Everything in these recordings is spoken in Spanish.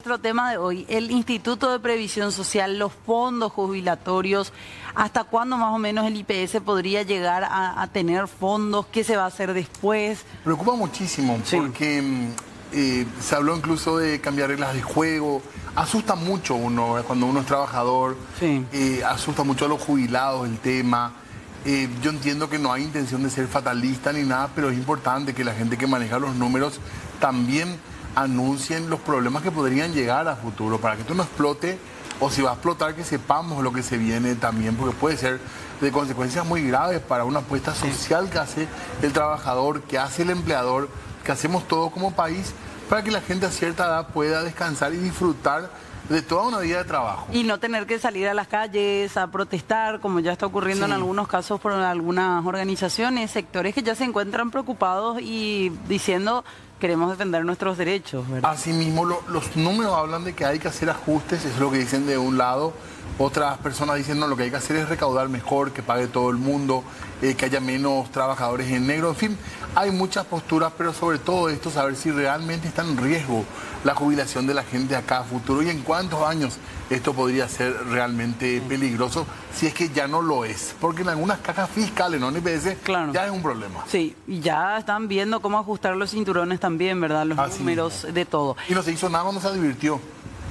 Nuestro tema de hoy, el Instituto de Previsión Social, los fondos jubilatorios, ¿hasta cuándo más o menos el IPS podría llegar a tener fondos? ¿Qué se va a hacer después? Preocupa muchísimo porque se habló incluso de cambiar reglas de juego. Asusta mucho uno cuando uno es trabajador, asusta mucho a los jubilados el tema. Yo entiendo que no hay intención de ser fatalista ni nada, pero es importante que la gente que maneja los números también anuncien los problemas que podrían llegar a futuro, para que esto no explote, o si va a explotar que sepamos lo que se viene también, porque puede ser de consecuencias muy graves para una apuesta social que hace el trabajador, que hace el empleador, que hacemos todos como país, para que la gente a cierta edad pueda descansar y disfrutar de toda una vida de trabajo. Y no tener que salir a las calles a protestar, como ya está ocurriendo en algunos casos por algunas organizaciones, sectores que ya se encuentran preocupados y diciendo queremos defender nuestros derechos, ¿verdad? Asimismo, los números hablan de que hay que hacer ajustes, eso es lo que dicen de un lado. Otras personas dicen, no, lo que hay que hacer es recaudar mejor, que pague todo el mundo, que haya menos trabajadores en negro. En fin, hay muchas posturas, pero sobre todo esto, saber si realmente está en riesgo la jubilación de la gente acá a futuro y en cuántos años esto podría ser realmente peligroso, si es que ya no lo es. Porque en algunas cajas fiscales, no en IPS, ya es un problema. Sí, y ya están viendo cómo ajustar los cinturones también, ¿verdad? Los números de todo. Y no se hizo nada cuando se advirtió.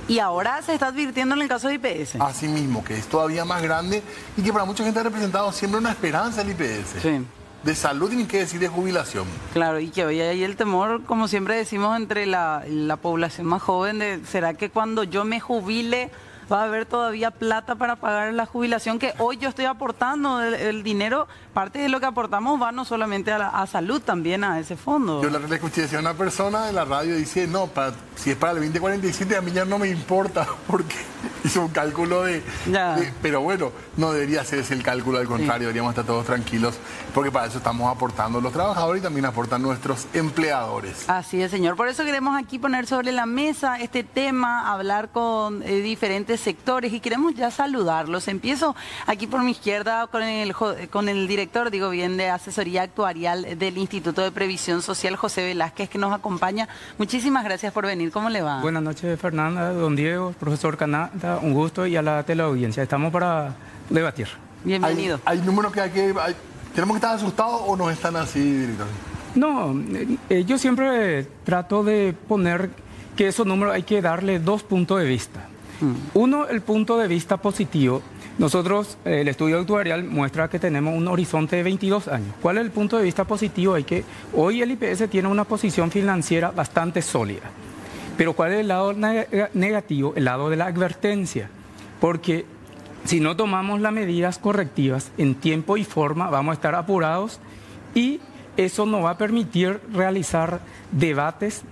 Y ahora se está advirtiendo en el caso de IPS. Así mismo, que es todavía más grande y que para mucha gente ha representado siempre una esperanza el IPS. Sí. De salud, ni que decir de jubilación. Claro, y que hoy hay el temor, como siempre decimos, entre la población más joven, de ¿será que cuando yo me jubile va a haber todavía plata para pagar la jubilación? Que hoy yo estoy aportando el dinero, parte de lo que aportamos va no solamente a salud, también a ese fondo. Yo le escuché decir a una persona de la radio, dice, no, si es para el 2047 a mí ya no me importa, porque hizo un cálculo pero bueno, no debería ser ese el cálculo, al contrario, deberíamos estar todos tranquilos, porque para eso estamos aportando los trabajadores y también aportan nuestros empleadores. Así es, señor. Por eso queremos aquí poner sobre la mesa este tema, hablar con diferentes sectores y queremos ya saludarlos. Empiezo aquí por mi izquierda con el director, de asesoría actuarial del Instituto de Previsión Social, José Velázquez, que nos acompaña. Muchísimas gracias por venir. ¿Cómo le va? Buenas noches, Fernanda, don Diego, profesor Canata, un gusto, y a la teleaudiencia. Estamos para debatir. Bienvenido. ¿Hay números que tenemos que estar asustados o no están así, director? No, yo siempre trato de poner que esos números hay que darle dos puntos de vista. Uno, el punto de vista positivo. Nosotros, el estudio actuarial muestra que tenemos un horizonte de 22 años. ¿Cuál es el punto de vista positivo? Hay que hoy el IPS tiene una posición financiera bastante sólida. Pero ¿cuál es el lado negativo? El lado de la advertencia. Porque si no tomamos las medidas correctivas en tiempo y forma, vamos a estar apurados y eso no va a permitir realizar debates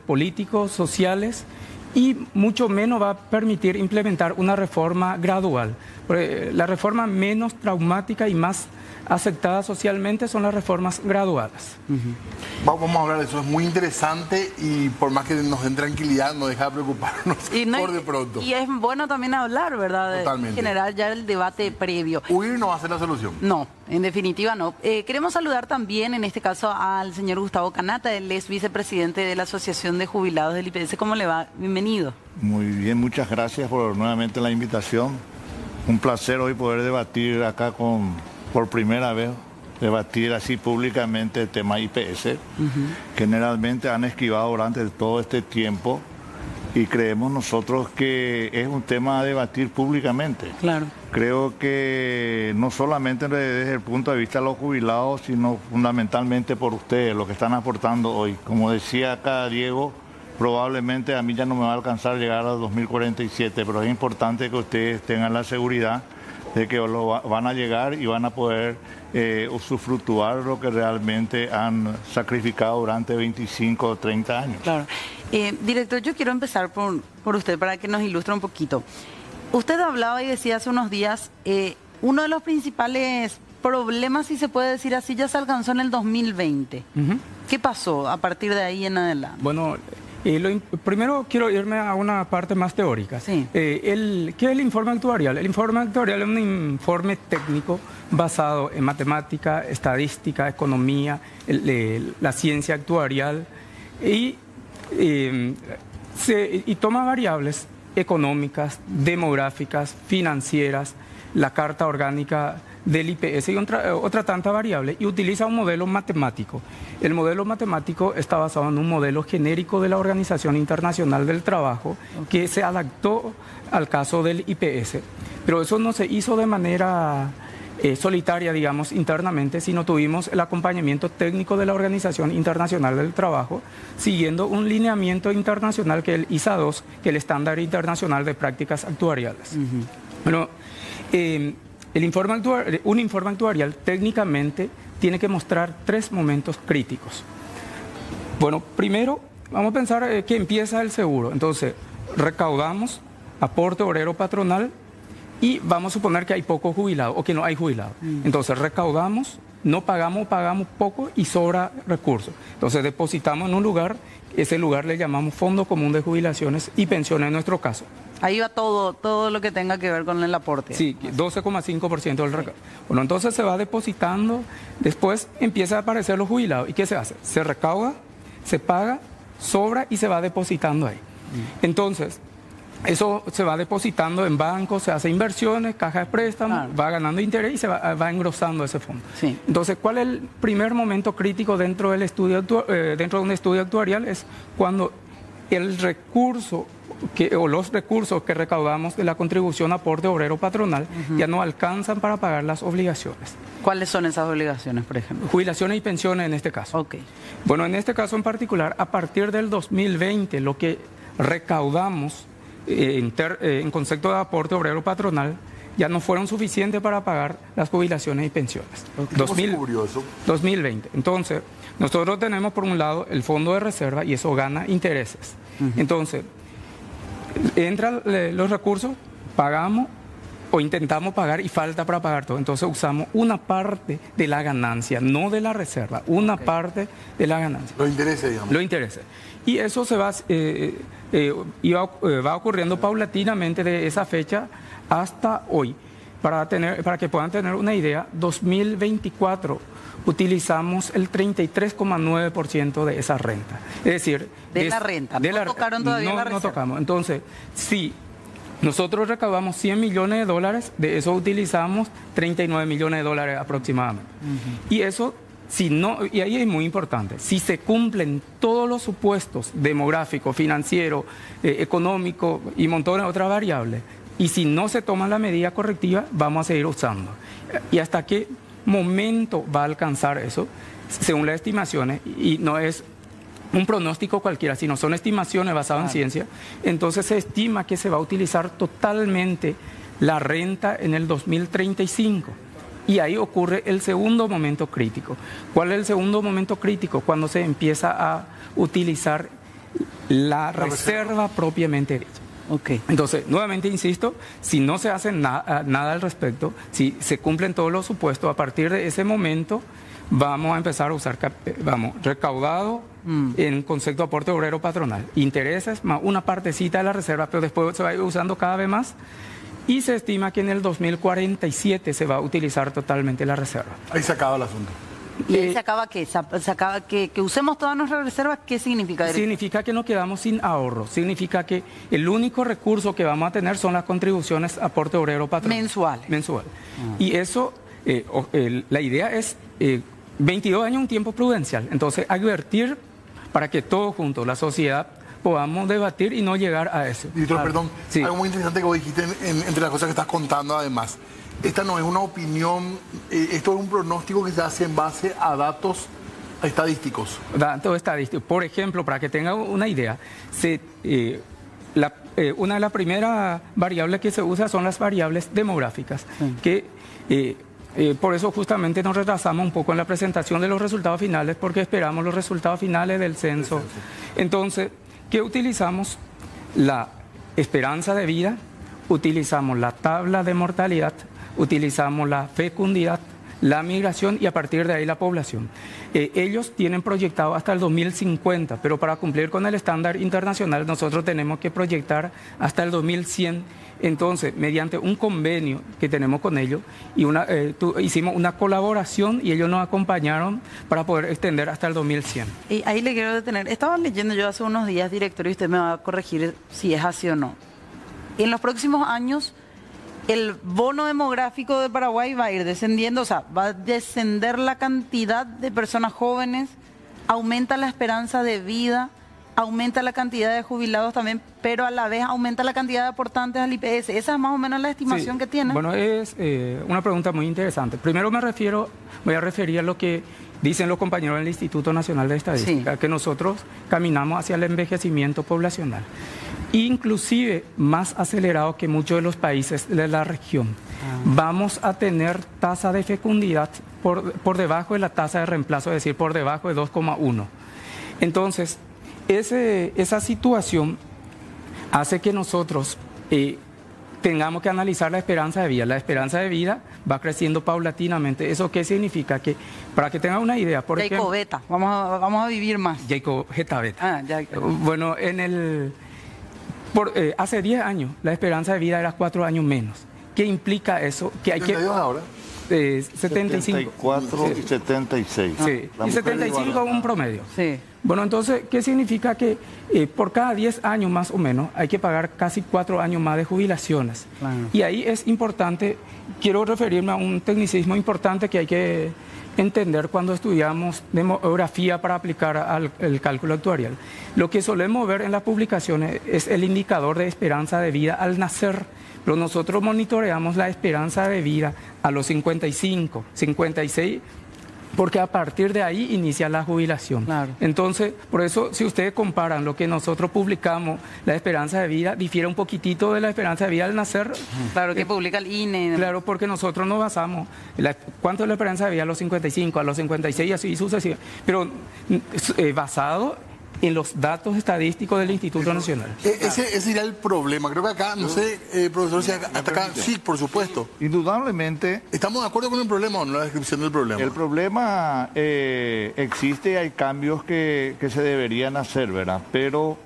políticos, sociales, y mucho menos va a permitir implementar una reforma gradual. La reforma menos traumática y más aceptada socialmente son las reformas graduadas. Vamos a hablar de eso, es muy interesante y por más que nos den tranquilidad, no deja de preocuparnos por de pronto. Y es bueno también hablar, ¿verdad? Totalmente. Generar ya el debate previo. Huir no va a ser la solución. No, en definitiva no. Queremos saludar también, en este caso, al señor Gustavo Canata, él es vicepresidente de la Asociación de Jubilados del IPS. ¿Cómo le va? Bienvenido. Muy bien, muchas gracias por nuevamente la invitación. Un placer hoy poder debatir acá por primera vez, debatir así públicamente el tema IPS. Generalmente han esquivado durante todo este tiempo y creemos nosotros que es un tema a debatir públicamente. Claro. Creo que no solamente desde el punto de vista de los jubilados, sino fundamentalmente por ustedes, lo que están aportando hoy. Como decía acá Diego, probablemente a mí ya no me va a alcanzar llegar a 2047, pero es importante que ustedes tengan la seguridad de que van a llegar y van a poder usufructuar lo que realmente han sacrificado durante 25 o 30 años. Claro. Director, yo quiero empezar por usted para que nos ilustre un poquito. Usted hablaba y decía hace unos días, uno de los principales problemas, si se puede decir así, ya se alcanzó en el 2020. ¿Qué pasó a partir de ahí en adelante? Bueno, primero quiero irme a una parte más teórica. Sí. ¿Qué es el informe actuarial? El informe actuarial es un informe técnico basado en matemática, estadística, economía, la ciencia actuarial y y toma variables económicas, demográficas, financieras, la carta orgánica del IPS y otra tanta variable, y utiliza un modelo matemático. El modelo matemático está basado en un modelo genérico de la Organización Internacional del Trabajo que se adaptó al caso del IPS, pero eso no se hizo de manera solitaria, digamos, internamente, sino tuvimos el acompañamiento técnico de la Organización Internacional del Trabajo, siguiendo un lineamiento internacional que es el ISA 2, que es el Estándar Internacional de Prácticas Actuariales. Bueno, un informe actuarial técnicamente tiene que mostrar 3 momentos críticos. Bueno, primero, vamos a pensar que empieza el seguro. Entonces, recaudamos aporte obrero patronal, y vamos a suponer que hay poco jubilado o que no hay jubilado. Entonces recaudamos, no pagamos, pagamos poco y sobra recursos. Entonces depositamos en un lugar, ese lugar le llamamos Fondo Común de Jubilaciones y Pensiones en nuestro caso. Ahí va todo lo que tenga que ver con el aporte. Sí, 12,5% del recaudo. Bueno, entonces se va depositando, después empieza a aparecer los jubilados. ¿Y qué se hace? Se recauda, se paga, sobra y se va depositando ahí. Entonces, eso se va depositando en bancos, se hace inversiones, caja de préstamos, va ganando interés y se va engrosando ese fondo. Sí. Entonces, ¿cuál es el primer momento crítico dentro del estudio, dentro de un estudio actuarial? Es cuando el recurso o los recursos que recaudamos de la contribución aporte obrero patronal ya no alcanzan para pagar las obligaciones. ¿Cuáles son esas obligaciones, por ejemplo? Jubilaciones y pensiones en este caso. Ok. Bueno, en este caso en particular, a partir del 2020, lo que recaudamos en concepto de aporte obrero patronal ya no fueron suficientes para pagar las jubilaciones y pensiones. Okay. 2020. Entonces, nosotros tenemos por un lado el fondo de reserva y eso gana intereses. Entonces, entran los recursos, pagamos o intentamos pagar y falta para pagar todo. Entonces usamos una parte de la ganancia, no de la reserva, una parte de la ganancia. Los intereses, digamos. Los intereses. Y eso se va ocurriendo paulatinamente de esa fecha hasta hoy. Para que puedan tener una idea, 2024 utilizamos el 33,9% de esa renta. Es decir, de la renta. No tocaron todavía la reserva. No tocamos. Entonces, sí. Nosotros recaudamos $100 millones, de eso utilizamos $39 millones aproximadamente. Y eso, y ahí es muy importante, si se cumplen todos los supuestos demográficos, financieros, económicos y montones de otras variables, y si no se toma la medida correctiva, vamos a seguir usando. ¿Y hasta qué momento va a alcanzar eso? Según las estimaciones, y no es un pronóstico cualquiera, sino son estimaciones basadas en ciencia, entonces se estima que se va a utilizar totalmente la renta en el 2035. Y ahí ocurre el segundo momento crítico. ¿Cuál es el segundo momento crítico? Cuando se empieza a utilizar la reserva propiamente dicha. Okay. Entonces, nuevamente insisto, si no se hace nada al respecto, si se cumplen todos los supuestos, a partir de ese momento vamos a empezar a usar recaudado en concepto de aporte obrero patronal, intereses más una partecita de la reserva, pero después se va a ir usando cada vez más y se estima que en el 2047 se va a utilizar totalmente la reserva. Ahí se acaba el asunto. ¿Y ahí se acaba qué? ¿Se acaba que usemos todas nuestras reservas? ¿Qué significa? Significa que nos quedamos sin ahorro. Significa que el único recurso que vamos a tener son las contribuciones aporte obrero patronal. Mensual. Y eso, la idea es 22 años, un tiempo prudencial. Entonces, advertir para que todos juntos, la sociedad, podamos debatir y no llegar a eso. Director, perdón, sí. Algo muy interesante que vos dijiste entre las cosas que estás contando además. Esta no es una opinión, esto es un pronóstico que se hace en base a datos estadísticos. Datos estadísticos. Por ejemplo, para que tenga una idea, una de las primeras variables que se usa son las variables demográficas, que por eso justamente nos retrasamos un poco en la presentación de los resultados finales, porque esperamos los resultados finales del censo. Entonces, ¿qué utilizamos? La esperanza de vida, utilizamos la tabla de mortalidad, utilizamos la fecundidad, la migración y a partir de ahí la población. Ellos tienen proyectado hasta el 2050, pero para cumplir con el estándar internacional nosotros tenemos que proyectar hasta el 2100. Entonces, mediante un convenio que tenemos con ellos, y hicimos una colaboración y ellos nos acompañaron para poder extender hasta el 2100. Y ahí le quiero detener. Estaba leyendo yo hace unos días, director, y usted me va a corregir si es así o no. En los próximos años, el bono demográfico de Paraguay va a ir descendiendo, o sea, va a descender la cantidad de personas jóvenes, aumenta la esperanza de vida, aumenta la cantidad de jubilados también, pero a la vez aumenta la cantidad de aportantes al IPS. Esa es más o menos la estimación que tiene. Bueno, es una pregunta muy interesante. Primero voy a referir a lo que dicen los compañeros del Instituto Nacional de Estadística, que nosotros caminamos hacia el envejecimiento poblacional, inclusive más acelerado que muchos de los países de la región. Vamos a tener tasa de fecundidad por debajo de la tasa de reemplazo, es decir, por debajo de 2,1. Entonces, esa situación hace que nosotros tengamos que analizar la esperanza de vida. La esperanza de vida va creciendo paulatinamente. ¿Eso qué significa? Que, para que tengan una idea, por ejemplo... Jacob Beta, vamos a vivir más. Jacob Beta. Bueno, hace 10 años la esperanza de vida era 4 años menos. ¿Qué implica eso? Que hay que... ahora? 75. 74 y 76. Sí, y 75 un promedio. Sí. Bueno, entonces, ¿qué significa? Que por cada 10 años más o menos hay que pagar casi 4 años más de jubilaciones. Claro. Y ahí es importante, quiero referirme a un tecnicismo importante que hay que entender cuando estudiamos demografía para aplicar el cálculo actuarial. Lo que solemos ver en las publicaciones es el indicador de esperanza de vida al nacer, pero nosotros monitoreamos la esperanza de vida a los 55, 56, porque a partir de ahí inicia la jubilación. Claro. Entonces, por eso, si ustedes comparan lo que nosotros publicamos, la esperanza de vida difiere un poquitito de la esperanza de vida al nacer. Claro, que publica el INE. Claro, porque nosotros nos basamos, ¿cuánto es la esperanza de vida a los 55, a los 56 y así sucesivamente? Pero basado en los datos estadísticos del Instituto Nacional. Ese sería el problema. Creo que acá, no sé, profesor, si hasta acá, sí, por supuesto. Indudablemente. ¿Estamos de acuerdo con el problema o no? La descripción del problema. El problema existe y hay cambios que se deberían hacer, ¿verdad? Pero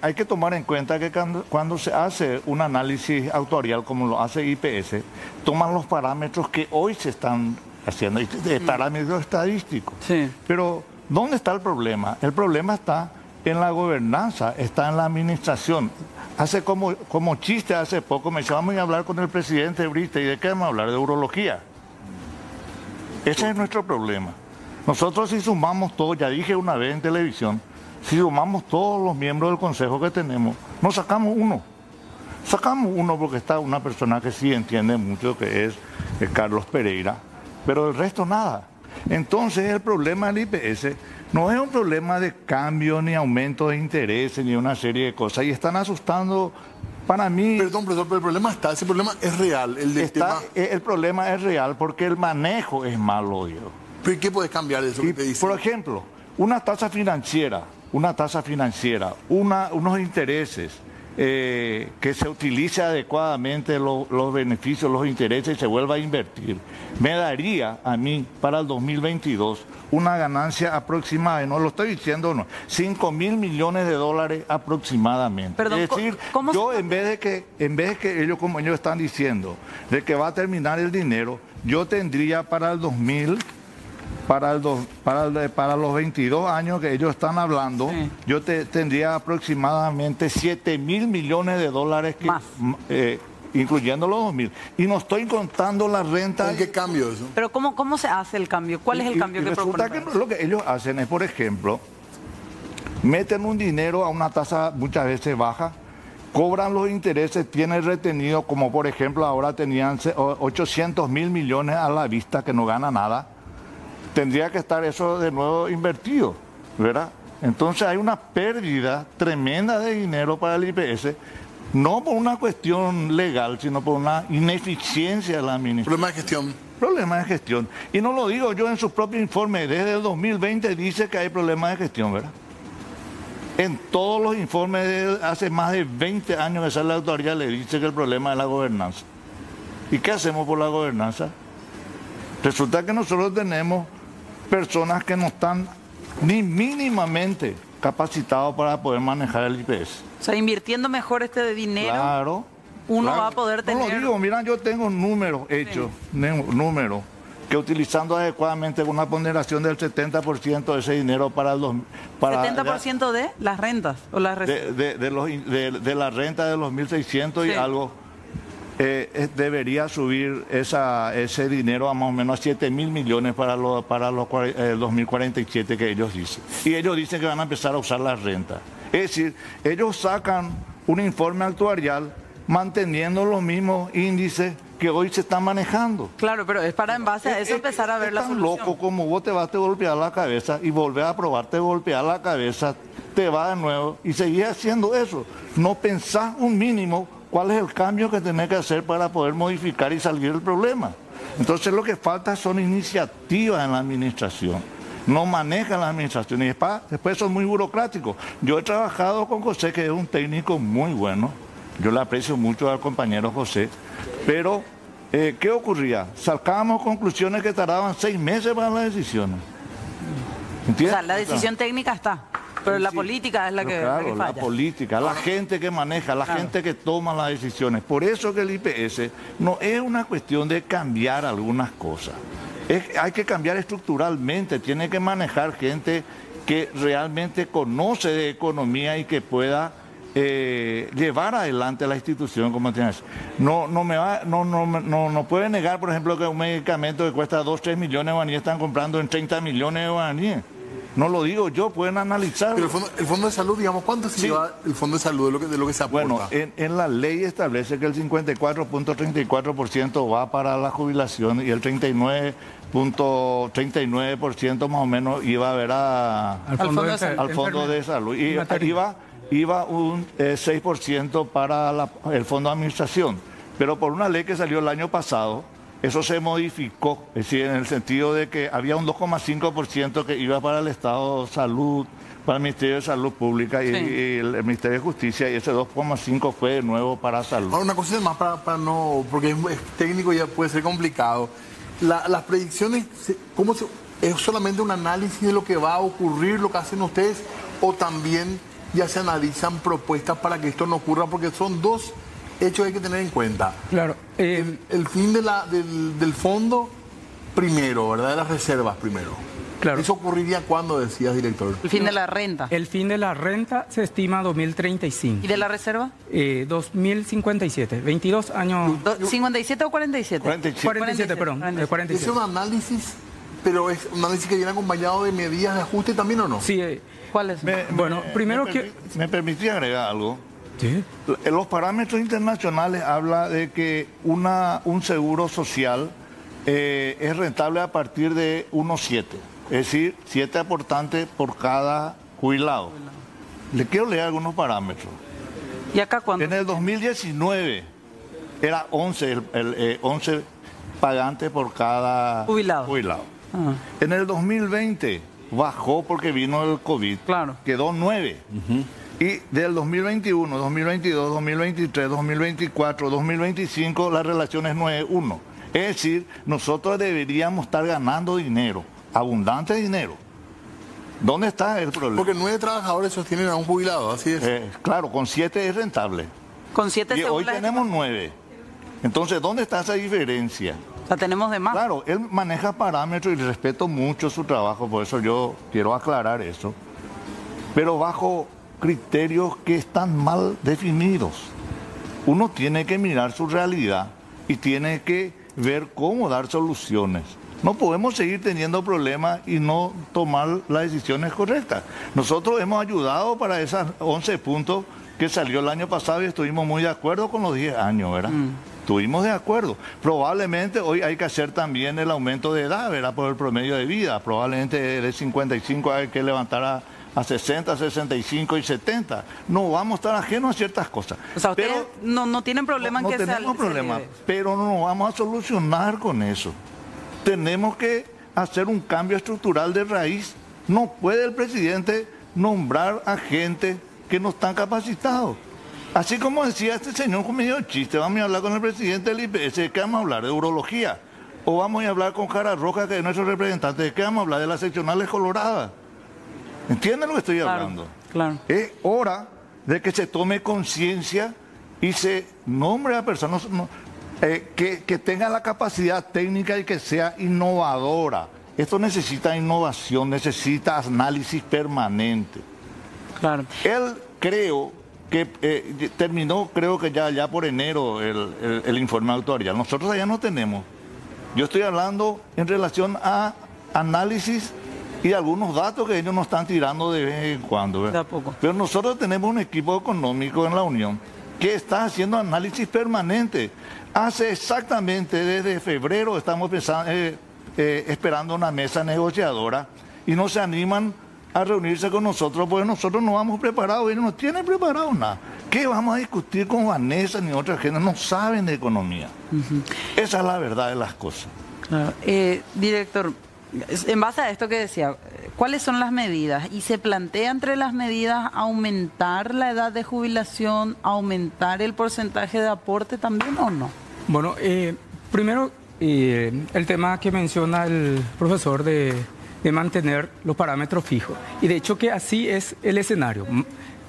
hay que tomar en cuenta que cuando se hace un análisis actuarial como lo hace IPS, toman los parámetros que hoy se están haciendo, parámetros estadísticos. Sí. Pero ¿dónde está el problema? El problema está en la gobernanza, está en la administración. Hace como chiste hace poco me decía, vamos a hablar con el presidente Brita. ¿Y de qué vamos a hablar? De urología. Ese es nuestro problema. Nosotros si sumamos todos, ya dije una vez en televisión, si sumamos todos los miembros del consejo que tenemos, nos sacamos uno. Sacamos uno porque está una persona que sí entiende mucho, que es Carlos Pereira, pero el resto nada. Entonces el problema del IPS no es un problema de cambio, ni aumento de intereses, ni una serie de cosas. Y están asustando, para mí... Perdón, profesor, pero el problema está, ese problema es real. El problema es real porque el manejo es malo, Diego. ¿Pero qué puedes cambiar de eso que te dice? Por ejemplo, una tasa financiera, unos intereses, que se utilice adecuadamente los beneficios, los intereses y se vuelva a invertir, me daría a mí para el 2022 una ganancia aproximada, y no lo estoy diciendo, no, 5.000 millones de dólares aproximadamente. Perdón, es decir, yo en vez de que ellos, como ellos están diciendo, de que va a terminar el dinero, yo tendría para el 2000... Para los 22 años que ellos están hablando, sí, yo tendría aproximadamente 7.000 millones de dólares, incluyendo los 2.000. Y no estoy contando la renta. ¿En qué cambio eso? Pero ¿cómo se hace el cambio? ¿Cuál es el cambio que proponen? Resulta que lo que ellos hacen es, por ejemplo, meten un dinero a una tasa muchas veces baja, cobran los intereses, tienen retenido, como por ejemplo ahora tenían 800.000 millones a la vista que no gana nada. Tendría que estar eso de nuevo invertido, ¿verdad? Entonces hay una pérdida tremenda de dinero para el IPS, no por una cuestión legal, sino por una ineficiencia de la administración. Problema de gestión. Problema de gestión. Y no lo digo yo en su propio informe, desde el 2020 dice que hay problemas de gestión, ¿verdad? En todos los informes de hace más de 20 años que sale la autoridad le dice que el problema es la gobernanza. ¿Y qué hacemos por la gobernanza? Resulta que nosotros tenemos personas que no están ni mínimamente capacitados para poder manejar el IPS. O sea, invirtiendo mejor este dinero, Claro. uno claro. va a poder tener... No lo digo, mira, yo tengo números hechos, números, que utilizando adecuadamente una ponderación del 70% de ese dinero para el... Para, 70% de las rentas o las de la renta de los 1.600 y algo, debería subir ese dinero a más o menos a 7.000 millones para los 2047 que ellos dicen. Y ellos dicen que van a empezar a usar la renta. Es decir, ellos sacan un informe actuarial manteniendo los mismos índices que hoy se están manejando. Claro, pero es para en base a eso empezar a ver la solución. Es tan loco como vos te vas a golpear la cabeza y volver a probar, te golpear la cabeza, te va de nuevo y seguís haciendo eso. No pensás un mínimo cuál es el cambio que tenés que hacer para poder modificar y salir del problema. Entonces lo que falta son iniciativas en la administración. No manejan la administración y después son muy burocráticos. Yo he trabajado con José, que es un técnico muy bueno. Yo le aprecio mucho al compañero José. Pero, ¿qué ocurría? Sacábamos conclusiones que tardaban 6 meses para las decisiones. ¿Entiendes? O sea, la decisión técnica está, pero la política es la que claro, falla. la política, la gente que maneja, la gente que toma las decisiones. Por eso que el IPS no es una cuestión de cambiar algunas cosas. Hay que cambiar estructuralmente, tiene que manejar gente que realmente conoce de economía y que pueda llevar adelante la institución como tienes. No puede negar, por ejemplo, que un medicamento que cuesta 2, 3 millones de guaraníes están comprando en 30 millones de guaraníes. No lo digo yo, pueden analizarlo. Pero el fondo de salud, digamos, ¿cuánto se lleva el fondo de salud de lo que se aporta? Bueno, en la ley establece que el 54.34% va para la jubilación y el 39.39% más o menos iba a ver al fondo de salud. Y iba un 6% para el fondo de administración. Pero por una ley que salió el año pasado, eso se modificó, es decir, en el sentido de que había un 2,5% que iba para el Estado de Salud, para el Ministerio de Salud Pública y el Ministerio de Justicia, y ese 2,5% fue de nuevo para salud. Ahora, una cosa más para no, porque es técnico y ya puede ser complicado. Las predicciones, ¿es solamente un análisis de lo que va a ocurrir, lo que hacen ustedes, o también ya se analizan propuestas para que esto no ocurra? Porque son dos hechos que hay que tener en cuenta. Claro. El fin del fondo primero, ¿verdad? De las reservas primero. Claro. ¿Eso ocurriría cuándo, decías, director? El fin de la renta. El fin de la renta se estima 2035. ¿Y de la reserva? 2057, 22 años. ¿57 o 47? 47, perdón. 47. Es un análisis, pero es un análisis que viene acompañado de medidas de ajuste también, ¿o no? Sí. ¿Cuáles? ¿Me permití agregar algo? Sí. Los parámetros internacionales hablan de que un seguro social es rentable a partir de 1,7. Es decir, 7 aportantes por cada jubilado. Le quiero leer algunos parámetros. ¿Y acá cuánto? En el 2019 era 11 pagantes por cada jubilado. Ah. En el 2020 bajó porque vino el COVID. Claro. Quedó 9. Y del 2021, 2022, 2023, 2024, 2025, la relación es 9-1. Es decir, nosotros deberíamos estar ganando dinero, abundante dinero. ¿Dónde está el problema? Porque 9 trabajadores sostienen a un jubilado, así es. Claro, con 7 es rentable. Con 7 y hoy tenemos 9. Entonces, ¿dónde está esa diferencia? La tenemos de más. Claro, él maneja parámetros y respeto mucho su trabajo, por eso yo quiero aclarar eso. Pero bajo criterios que están mal definidos. Uno tiene que mirar su realidad y tiene que ver cómo dar soluciones. No podemos seguir teniendo problemas y no tomar las decisiones correctas. Nosotros hemos ayudado para esos 11 puntos que salió el año pasado y estuvimos muy de acuerdo con los 10 años, ¿verdad? Estuvimos de acuerdo. Probablemente hoy hay que hacer también el aumento de edad, ¿verdad? Por el promedio de vida. Probablemente de 55 hay que levantar a 60, 65 y 70. No vamos a estar ajenos a ciertas cosas. O sea, ustedes no tienen problema en que sea... No tenemos problema, pero no nos vamos a solucionar con eso. Tenemos que hacer un cambio estructural de raíz. No puede el presidente nombrar a gente que no están capacitados. Así como decía este señor con medio chiste, vamos a hablar con el presidente del IPS, que vamos a hablar de urología. o vamos a hablar con Jara Roja, que es nuestro representante. ¿De qué vamos a hablar? De las seccionales coloradas. ¿Entienden lo que estoy hablando? Claro. Es hora de que se tome conciencia y se nombre a personas que tengan la capacidad técnica y que sea innovadora. Esto necesita innovación, necesita análisis permanente. Claro. Él creo que terminó, creo que ya por enero el informe actuarial. Nosotros allá no tenemos. Yo estoy hablando en relación a análisis y algunos datos que ellos nos están tirando de vez en cuando. De a poco. Pero nosotros tenemos un equipo económico en la Unión que está haciendo análisis permanente. Hace exactamente desde febrero estamos esperando una mesa negociadora y no se animan a reunirse con nosotros porque nosotros no vamos preparados, ellos no tienen preparado nada. ¿Qué vamos a discutir con Vanessa ni otra gente? No saben de economía. Esa es la verdad de las cosas. Claro. Director, en base a esto que decía, ¿cuáles son las medidas? ¿Y se plantea entre las medidas aumentar la edad de jubilación, aumentar el porcentaje de aporte también o no? Bueno, primero el tema que menciona el profesor de mantener los parámetros fijos. Y de hecho que así es el escenario.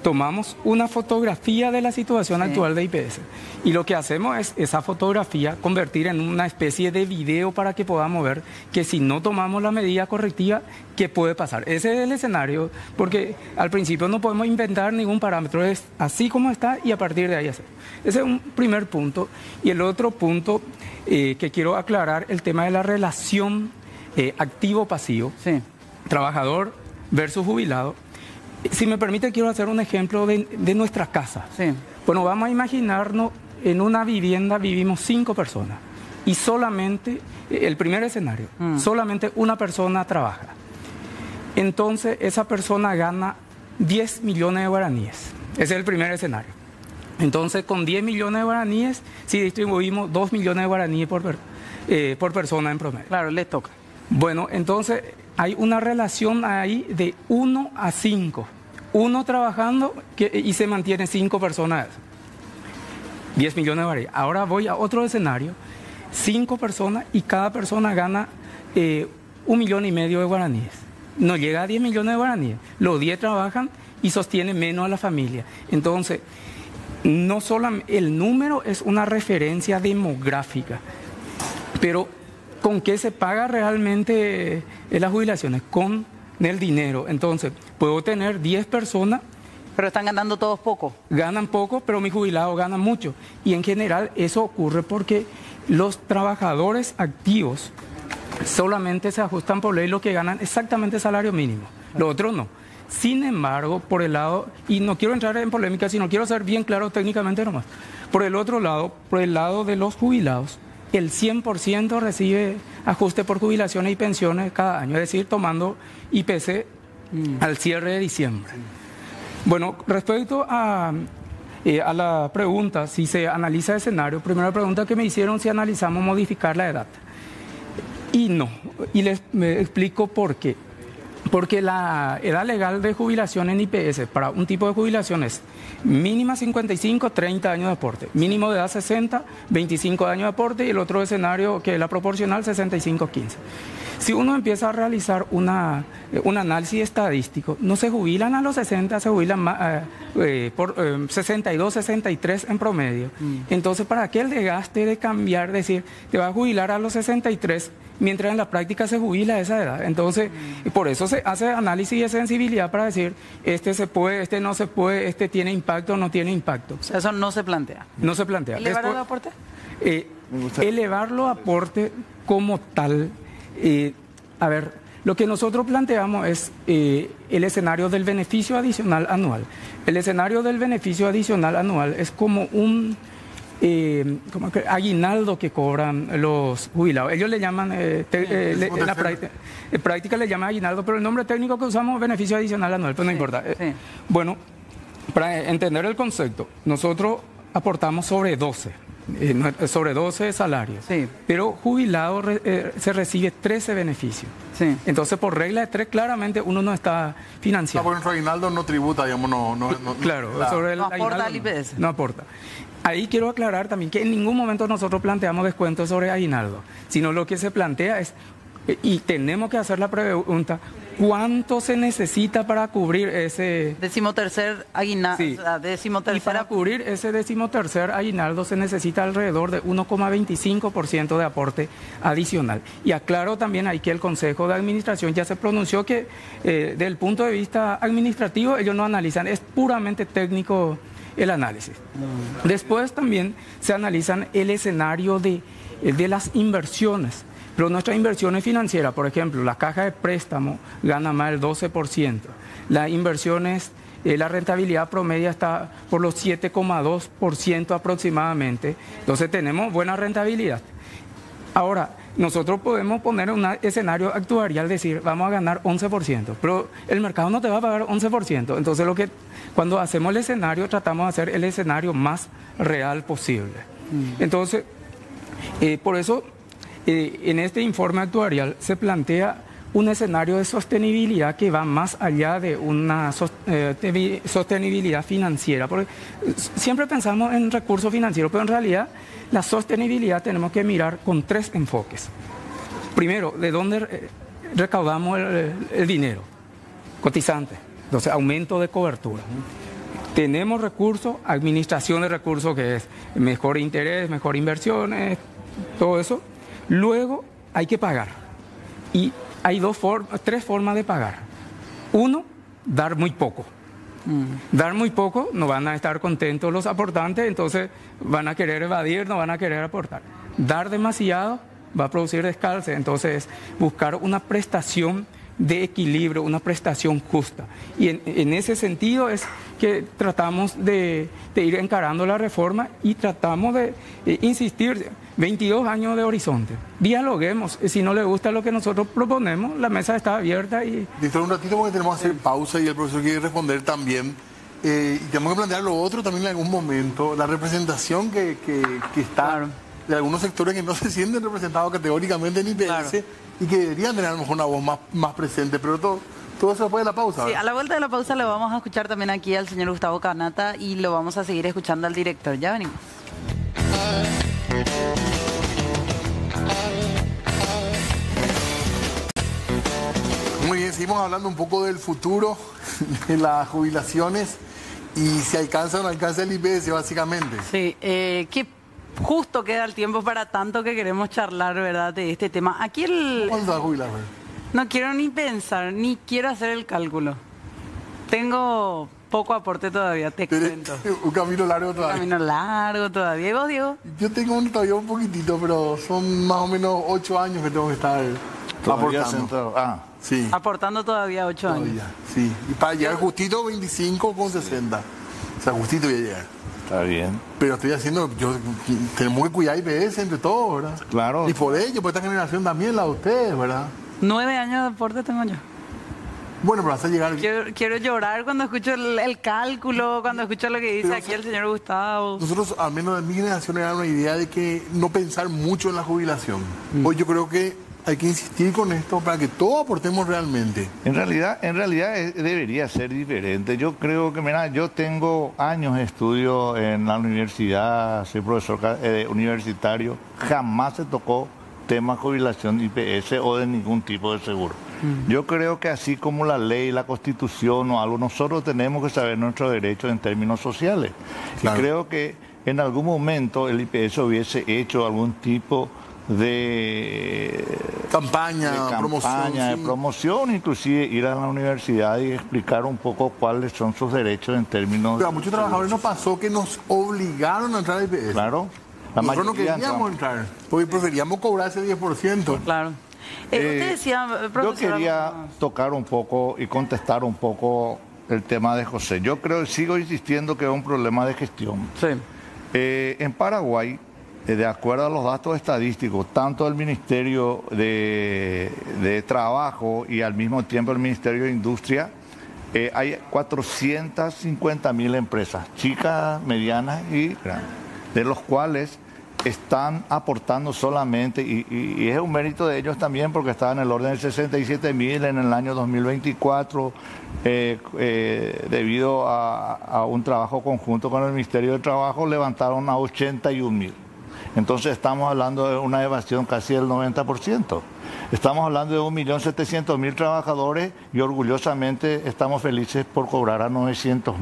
Tomamos una fotografía de la situación actual de IPS y lo que hacemos es esa fotografía convertir en una especie de video para que podamos ver que si no tomamos la medida correctiva, ¿qué puede pasar? Ese es el escenario, porque al principio no podemos inventar ningún parámetro, es así como está y a partir de ahí hacer. Ese es un primer punto. Y el otro punto que quiero aclarar, el tema de la relación activo-pasivo, trabajador versus jubilado. Si me permite, quiero hacer un ejemplo de nuestra casa. Bueno, vamos a imaginarnos en una vivienda vivimos 5 personas y solamente, el primer escenario, solamente una persona trabaja. Entonces, esa persona gana 10 millones de guaraníes. Ese es el primer escenario. Entonces, con 10 millones de guaraníes, si distribuimos 2 millones de guaraníes por persona en promedio. Claro, le toca. Bueno, entonces hay una relación ahí de 1 a 5. Uno trabajando y se mantiene 5 personas. 10 millones de guaraníes. Ahora voy a otro escenario. 5 personas y cada persona gana 1,5 millones de guaraníes. No llega a 10 millones de guaraníes. Los 10 trabajan y sostienen menos a la familia. Entonces, no solo el número es una referencia demográfica, pero ¿con qué se paga realmente las jubilaciones? Con el dinero. Entonces, puedo tener 10 personas. Pero están ganando todos poco. Ganan poco, pero mis jubilados ganan mucho. Y en general eso ocurre porque los trabajadores activos solamente se ajustan por ley lo que ganan exactamente el salario mínimo. Lo otro no. Sin embargo, por el lado, y no quiero entrar en polémica, sino quiero ser bien claro técnicamente nomás. Por el otro lado, por el lado de los jubilados, el 100% recibe ajuste por jubilaciones y pensiones cada año, es decir, tomando IPC al cierre de diciembre. Bueno, respecto a la pregunta, si se analiza el escenario, primera pregunta que me hicieron, si analizamos modificar la edad. Y no, y me explico por qué. Porque la edad legal de jubilación en IPS para un tipo de jubilación es mínima 55, 30 años de aporte. Mínimo de edad 60, 25 años de aporte y el otro escenario que es la proporcional 65, 15. Si uno empieza a realizar un análisis estadístico, no se jubilan a los 60, se jubilan por 62, 63 en promedio. Entonces, ¿para qué el desgaste de cambiar, decir, te vas a jubilar a los 63, mientras en la práctica se jubila a esa edad? Entonces, por eso se hace análisis de sensibilidad para decir, este se puede, este no se puede, este tiene impacto o no tiene impacto. O sea, eso no se plantea. No se plantea. ¿Elevar el aporte? Elevarlo a aporte como tal. A ver, lo que nosotros planteamos es el escenario del beneficio adicional anual. El escenario del beneficio adicional anual es como un aguinaldo que cobran los jubilados. Ellos le llaman, en la práctica le llaman aguinaldo, pero el nombre técnico que usamos es beneficio adicional anual, pues no importa. Bueno, para entender el concepto, nosotros aportamos sobre 12. sobre 12 salarios. Sí. Pero jubilado se recibe 13 beneficios. Sí. Entonces, por regla de 3, claramente uno no está financiado. Porque nuestro aguinaldo no tributa, digamos, Claro, claro. sobre el No aporta aguinaldo, al IPS. no aporta. Ahí quiero aclarar también que en ningún momento nosotros planteamos descuentos sobre aguinaldo, sino lo que se plantea es, y tenemos que hacer la pregunta, ¿cuánto se necesita para cubrir ese... 13º aguinaldo, Sí. o sea, 13ª... Y para cubrir ese 13º aguinaldo se necesita alrededor de 1,25% de aporte adicional. Y aclaro también ahí que el Consejo de Administración ya se pronunció que desde el punto de vista administrativo ellos no analizan, es puramente técnico el análisis. Después también se analizan el escenario de las inversiones. Pero nuestras inversiones financieras, por ejemplo, la caja de préstamo gana más del 12%. Las inversiones, la rentabilidad promedia está por los 7,2% aproximadamente. Entonces tenemos buena rentabilidad. Ahora, nosotros podemos poner un escenario actuarial, decir, vamos a ganar 11%, pero el mercado no te va a pagar 11%. Entonces, cuando hacemos el escenario, tratamos de hacer el escenario más real posible. Entonces, por eso, en este informe actuarial se plantea un escenario de sostenibilidad que va más allá de una sostenibilidad financiera. Porque siempre pensamos en recursos financieros, pero en realidad la sostenibilidad tenemos que mirar con 3 enfoques. Primero, ¿de dónde recaudamos el dinero? Cotizante, entonces aumento de cobertura. Tenemos recursos, administración de recursos, que es mejor interés, mejor inversiones, todo eso. Luego hay que pagar. Y hay 3 formas de pagar. Uno, dar muy poco. Dar muy poco, no van a estar contentos los aportantes, entonces van a querer evadir, no van a querer aportar. Dar demasiado va a producir descalce, entonces buscar una prestación de equilibrio, una prestación justa. Y en ese sentido es que tratamos de ir encarando la reforma y tratamos de insistir, 22 años de horizonte. Dialoguemos, si no le gusta lo que nosotros proponemos, la mesa está abierta y... Dentro de un ratito porque tenemos que hacer pausa y el profesor quiere responder también. Y tenemos que plantear lo otro también en algún momento, la representación que está... Claro. De algunos sectores que no se sienten representados categóricamente en IPS, claro, y que deberían tener a lo mejor una voz más presente, pero todo eso después de la pausa. Sí, ¿verdad? a la vuelta de la pausa le vamos a escuchar también aquí al señor Gustavo Canata y lo vamos a seguir escuchando al director. Ya venimos. Muy bien, seguimos hablando un poco del futuro, de las jubilaciones y si alcanza o no alcanza el IPS, básicamente. Sí, que justo queda el tiempo para tanto que queremos charlar, ¿verdad?, de este tema. Aquí ¿Cuándo te vas a jubilar? No quiero ni pensar, ni quiero hacer el cálculo. Tengo poco aporte todavía, te cuento. Un camino largo todavía. Un camino largo todavía. ¿Y vos, Diego? Yo tengo todavía un poquitito, pero son más o menos 8 años que tengo que estar aportando. Sí. Aportando todavía 8 años. Sí, y para llegar justito 25,60. O sea, justito voy a llegar. Está bien. Pero estoy haciendo, tenemos que cuidar IPS entre todos, ¿verdad? Claro. Y por ello, por esta generación también, la de ustedes, ¿verdad? 9 años de aporte tengo yo. Bueno, pero hasta llegar... Quiero llorar cuando escucho el cálculo, cuando escucho lo que dice aquí el señor Gustavo. Nosotros, al menos en mi generación, era una idea de que no pensar mucho en la jubilación. Hoy yo creo que hay que insistir con esto para que todos aportemos realmente. En realidad debería ser diferente. Yo creo que, mira, yo tengo años de estudio en la universidad, soy profesor universitario, jamás se tocó tema jubilación IPS o de ningún tipo de seguro. Yo creo que así como la ley, la constitución o algo, nosotros tenemos que saber nuestros derechos en términos sociales. Claro. Y creo que en algún momento el IPS hubiese hecho algún tipo de campaña, de promoción, inclusive ir a la universidad y explicar un poco cuáles son sus derechos en términos... Pero a muchos trabajadores nos pasó que nos obligaron a entrar al IPS. Claro. Nosotros no queríamos entrar, porque preferíamos cobrar ese 10%. Claro. Usted decía, yo quería tocar un poco y contestar un poco el tema de José. Yo sigo insistiendo que es un problema de gestión. Sí. En Paraguay, de acuerdo a los datos estadísticos, tanto del Ministerio de Trabajo y al mismo tiempo el Ministerio de Industria, hay 450.000 empresas, chicas, medianas y grandes, de los cuales están aportando solamente, y es un mérito de ellos también porque está en el orden de 67.000 en el año 2024, debido a un trabajo conjunto con el Ministerio de Trabajo, levantaron a 81.000. Entonces estamos hablando de una evasión casi del 90%. Estamos hablando de 1.700.000 trabajadores y orgullosamente estamos felices por cobrar a 900.000.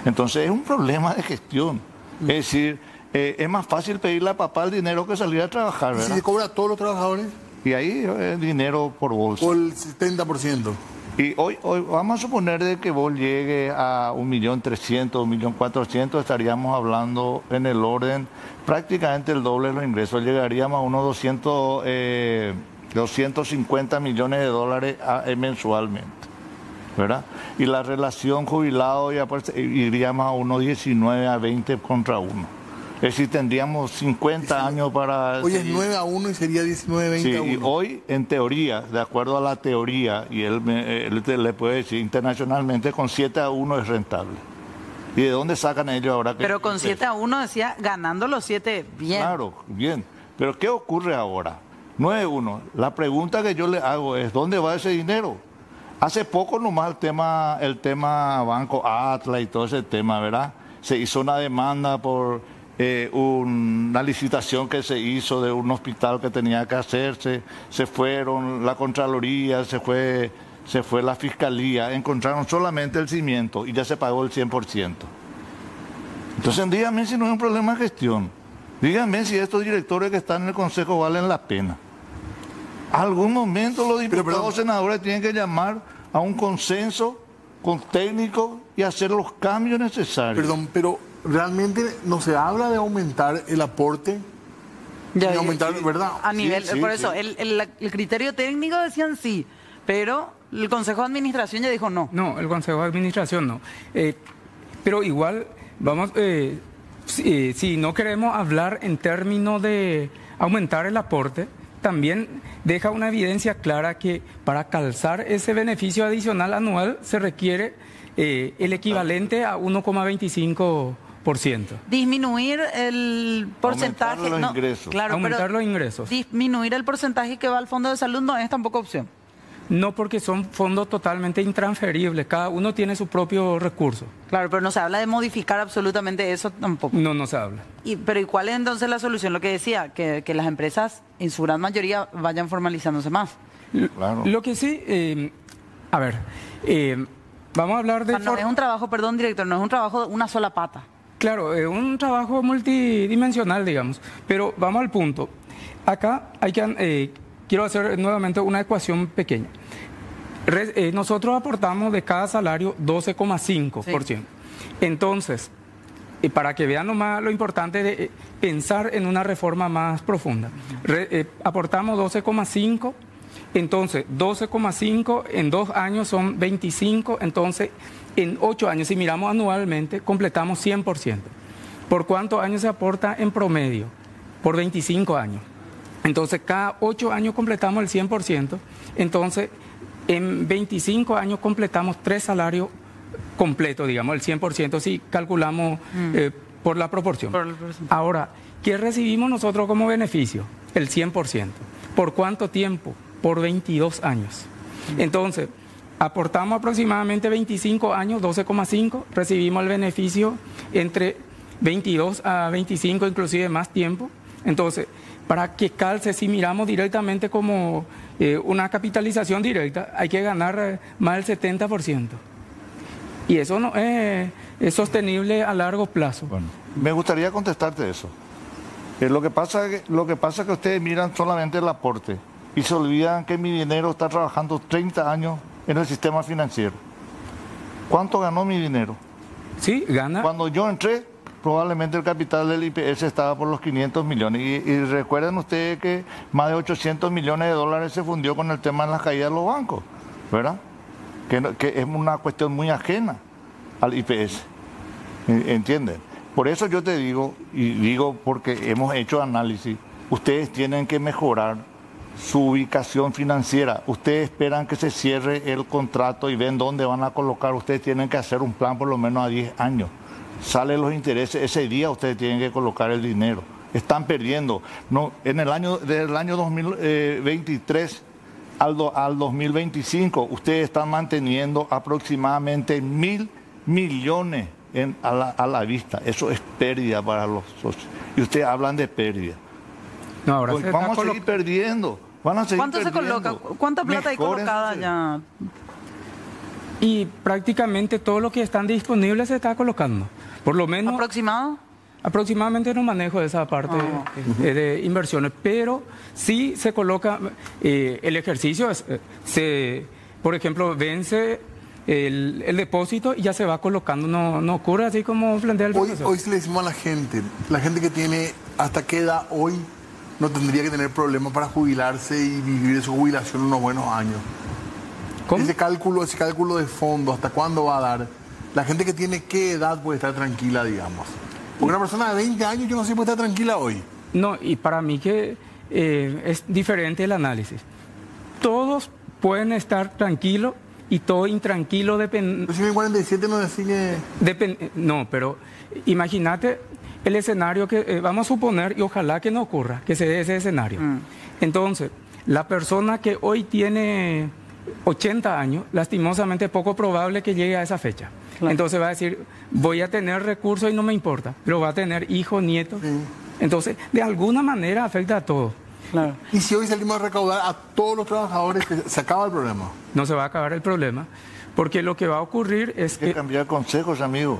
Entonces es un problema de gestión. Es decir, es más fácil pedirle a papá el dinero que salir a trabajar, ¿verdad? ¿Y si se cobra a todos los trabajadores? Y ahí es dinero por bolsa. Por el 70%. Y hoy vamos a suponer de que vos llegue a 1.300.000, 1.400.000, estaríamos hablando en el orden prácticamente el doble de los ingresos. Llegaríamos a unos 250 millones de dólares mensualmente, ¿verdad? Y la relación jubilado ya pues, iríamos a unos 19 a 20 contra 1. Es decir, tendríamos 50 años para... Hoy es 9 a 1 y sería 19, 20 a 1. Sí, y hoy, en teoría, de acuerdo a la teoría, y él le puede decir internacionalmente, con 7 a 1 es rentable. ¿Y de dónde sacan ellos ahora? Pero con 7 a 1 decía, ganando los 7, bien. Claro, bien. Pero ¿qué ocurre ahora? 9 a 1. La pregunta que yo le hago es, ¿dónde va ese dinero? Hace poco nomás el tema Banco Atlas y todo ese tema, ¿verdad? Se hizo una demanda por... una licitación que se hizo de un hospital que tenía que hacerse, se fueron la Contraloría, se fue la Fiscalía, encontraron solamente el cimiento y ya se pagó el 100%. Entonces díganme si no es un problema de gestión, díganme si estos directores que están en el Consejo valen la pena. Algún momento los diputados o senadores tienen que llamar a un consenso con técnicos y hacer los cambios necesarios. Perdón, pero realmente no se habla de aumentar el aporte, Ya, de aumentar, sí, ¿verdad? A nivel, Sí, por sí. eso, el criterio técnico decían sí, pero el Consejo de Administración ya dijo no. No, el Consejo de Administración no. Pero igual, vamos, si no queremos hablar en términos de aumentar el aporte, también deja una evidencia clara que para calzar ese beneficio adicional anual se requiere el equivalente a 1,25%. Disminuir el porcentaje. Aumentar los ingresos. Claro, Aumentar pero los ingresos. disminuir el porcentaje que va al Fondo de Salud no es tampoco opción. No, porque son fondos totalmente intransferibles, cada uno tiene su propio recurso. Claro, pero no se habla de modificar absolutamente eso tampoco. No se habla. Pero ¿y cuál es entonces la solución? Lo que decía, que las empresas en su gran mayoría vayan formalizándose más. Claro. Lo que sí, a ver, vamos a hablar de... O sea, no es un trabajo, perdón, director, no es un trabajo de una sola pata. Claro, es un trabajo multidimensional, digamos, pero vamos al punto. Acá hay que... quiero hacer nuevamente una ecuación pequeña. Nosotros aportamos de cada salario 12,5%. Sí. Entonces, para que vean nomás lo importante de pensar en una reforma más profunda, aportamos 12,5%, entonces 12,5 en 2 años son 25, entonces en 8 años, si miramos anualmente, completamos 100%. ¿Por cuántos años se aporta en promedio? Por 25 años. Entonces, cada 8 años completamos el 100%. Entonces, en 25 años completamos 3 salarios completos, digamos, el 100%, si calculamos por la proporción. Ahora, ¿qué recibimos nosotros como beneficio? El 100%. ¿Por cuánto tiempo? Por 22 años. Entonces, aportamos aproximadamente 25 años, 12,5, recibimos el beneficio entre 22 a 25, inclusive más tiempo. Entonces, para que calce, si miramos directamente como una capitalización directa, hay que ganar más del 70%. Y eso no es sostenible a largo plazo. Bueno, me gustaría contestarte eso. Lo que pasa es que ustedes miran solamente el aporte y se olvidan que mi dinero está trabajando 30 años en el sistema financiero. ¿Cuánto ganó mi dinero? Sí, gana. Cuando yo entré, probablemente el capital del IPS estaba por los 500 millones. Y recuerden ustedes que más de 800 millones de dólares se fundió con el tema de las caídas de los bancos, ¿verdad? Que es una cuestión muy ajena al IPS. ¿Entienden? Por eso yo te digo, y digo porque hemos hecho análisis, ustedes tienen que mejorar su ubicación financiera. Ustedes esperan que se cierre el contrato y ven dónde van a colocar. Ustedes tienen que hacer un plan por lo menos a 10 años. Salen los intereses, ese día ustedes tienen que colocar el dinero. están perdiendo. No, desde el año 2023 al 2025, ustedes están manteniendo aproximadamente 1.000 millones a la vista. Eso es pérdida para los socios. Y ustedes hablan de pérdida. No, ahora pues vamos a seguir perdiendo. ¿Cuánto se coloca? ¿Cuánta plata hay colocada ya? Y prácticamente todo lo que están disponibles se está colocando. Por lo menos... ¿Aproximado? Aproximadamente no manejo esa parte de inversiones, pero sí se coloca, el ejercicio, por ejemplo, vence el depósito y ya se va colocando, no ocurre así como plantea el profesor. Hoy se le decimos a la gente que tiene, ¿hasta qué edad hoy no tendría que tener problemas para jubilarse y vivir de su jubilación unos buenos años? ¿Cómo? Ese cálculo de fondo, ¿hasta cuándo va a dar? La gente que tiene, ¿qué edad puede estar tranquila, digamos? Porque una persona de 20 años yo no sé si puede estar tranquila hoy. No, y para mí que es diferente el análisis. Todos pueden estar tranquilos y todo intranquilo depende... Pero si en 47 no decide... No, pero imagínate el escenario que vamos a suponer, y ojalá que no ocurra, que se dé ese escenario. Entonces, la persona que hoy tiene 80 años, lastimosamente es poco probable que llegue a esa fecha. Claro. Entonces va a decir, voy a tener recursos y no me importa, pero va a tener hijos, nietos. Sí. Entonces, de alguna manera afecta a todos. Claro. Y si hoy salimos a recaudar a todos los trabajadores, ¿se acaba el problema? No se va a acabar el problema, porque lo que va a ocurrir es que... Hay que cambiar consejos, amigo.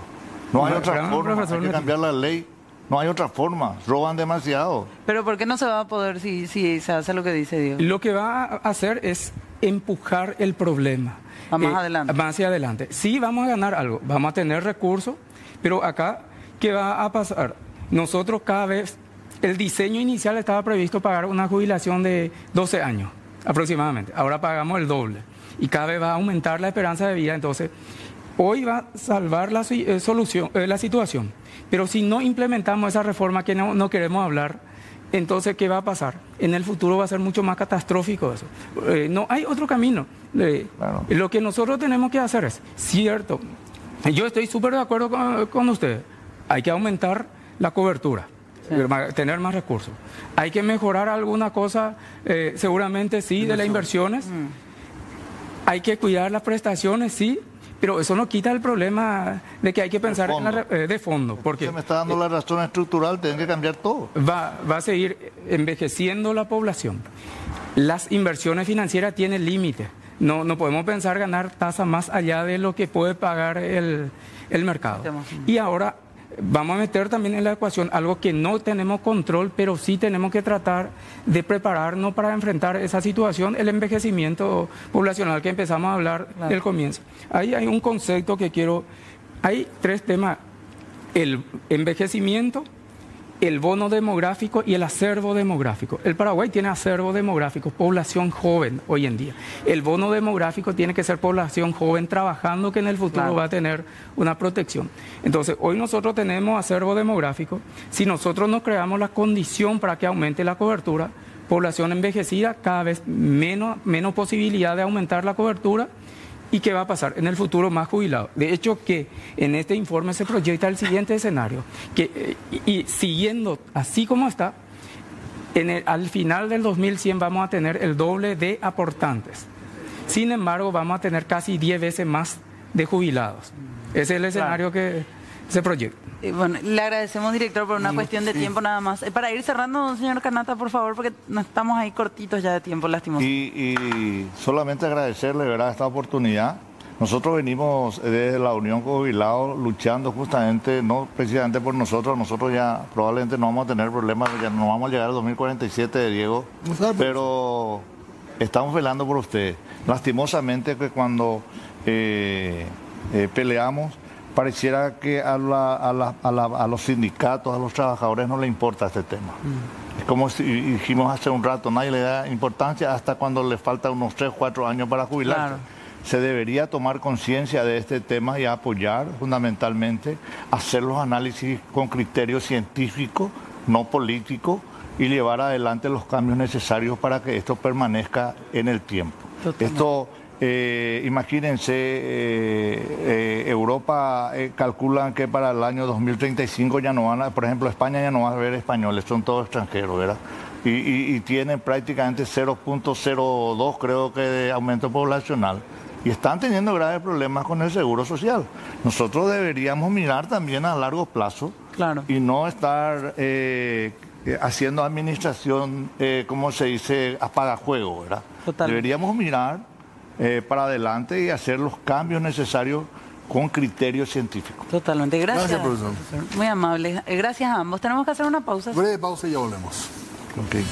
No hay otra forma, hay que cambiar la ley. No hay otra forma, roban demasiado. Pero ¿por qué no se va a poder si se hace lo que dice Diego? Lo que va a hacer es empujar el problema. Más adelante. Más hacia adelante. Sí, vamos a ganar algo, vamos a tener recursos, pero acá, ¿qué va a pasar? Nosotros cada vez, el diseño inicial estaba previsto pagar una jubilación de 12 años aproximadamente. Ahora pagamos el doble y cada vez va a aumentar la esperanza de vida. Entonces, hoy va a salvar la situación. Pero si no implementamos esa reforma que no queremos hablar, entonces, ¿qué va a pasar? En el futuro va a ser mucho más catastrófico eso. No hay otro camino. Claro. Lo que nosotros tenemos que hacer es, cierto, yo estoy súper de acuerdo con ustedes, hay que aumentar la cobertura, sí, tener más recursos. Hay que mejorar alguna cosa, seguramente sí, de las inversiones. Hay que cuidar las prestaciones, sí. Pero eso no quita el problema de que hay que pensar de fondo. Porque se me está dando la razón estructural, tienen que cambiar todo. Va a seguir envejeciendo la población. Las inversiones financieras tienen límites. No podemos pensar ganar tasa más allá de lo que puede pagar el mercado. Y ahora vamos a meter también en la ecuación algo que no tenemos control, pero sí tenemos que tratar de prepararnos para enfrentar esa situación, el envejecimiento poblacional que empezamos a hablar del comienzo. Ahí hay un concepto que hay tres temas: el envejecimiento, el bono demográfico y el acervo demográfico. El Paraguay tiene acervo demográfico, población joven hoy en día. El bono demográfico tiene que ser población joven trabajando, que en el futuro va a tener una protección. Entonces, hoy nosotros tenemos acervo demográfico. Si nosotros no creamos la condición para que aumente la cobertura, población envejecida, cada vez menos posibilidad de aumentar la cobertura. ¿Y qué va a pasar? En el futuro más jubilados. De hecho, que en este informe se proyecta el siguiente escenario, que y siguiendo así como está, al final del 2100 vamos a tener el doble de aportantes. Sin embargo, vamos a tener casi 10 veces más de jubilados. Ese es el escenario que se proyecta. Bueno, le agradecemos, director, por una cuestión de tiempo nada más. Para ir cerrando, señor Canata, por favor, porque nos estamos ahí cortitos ya de tiempo, lastimoso. Y solamente agradecerle, ¿verdad?, esta oportunidad. Nosotros venimos desde la Unión con Jubilados luchando justamente, no precisamente por nosotros ya probablemente no vamos a tener problemas, ya no vamos a llegar al 2047, Diego, pero estamos velando por ustedes. Lastimosamente que cuando peleamos, pareciera que a los sindicatos, a los trabajadores no les importa este tema. Es como si dijimos hace un rato, nadie le da importancia hasta cuando le falta unos 3 o 4 años para jubilarse. Claro. Se debería tomar conciencia de este tema y apoyar fundamentalmente, hacer los análisis con criterio científico, no político, y llevar adelante los cambios necesarios para que esto permanezca en el tiempo. Totalmente. Esto Imagínense, Europa calculan que para el año 2035 ya no van a, por ejemplo, España ya no va a haber españoles, son todos extranjeros, ¿verdad? Y tienen prácticamente 0.02 creo que de aumento poblacional. Y están teniendo graves problemas con el seguro social. Nosotros deberíamos mirar también a largo plazo, claro, y no estar haciendo administración, como se dice, apagajuego, ¿verdad? Totalmente. Deberíamos mirar para adelante y hacer los cambios necesarios con criterios científicos. Totalmente. Gracias. Gracias, profesor. Muy amable. Gracias a ambos. Tenemos que hacer una pausa. Breve pausa y ya volvemos. Okay.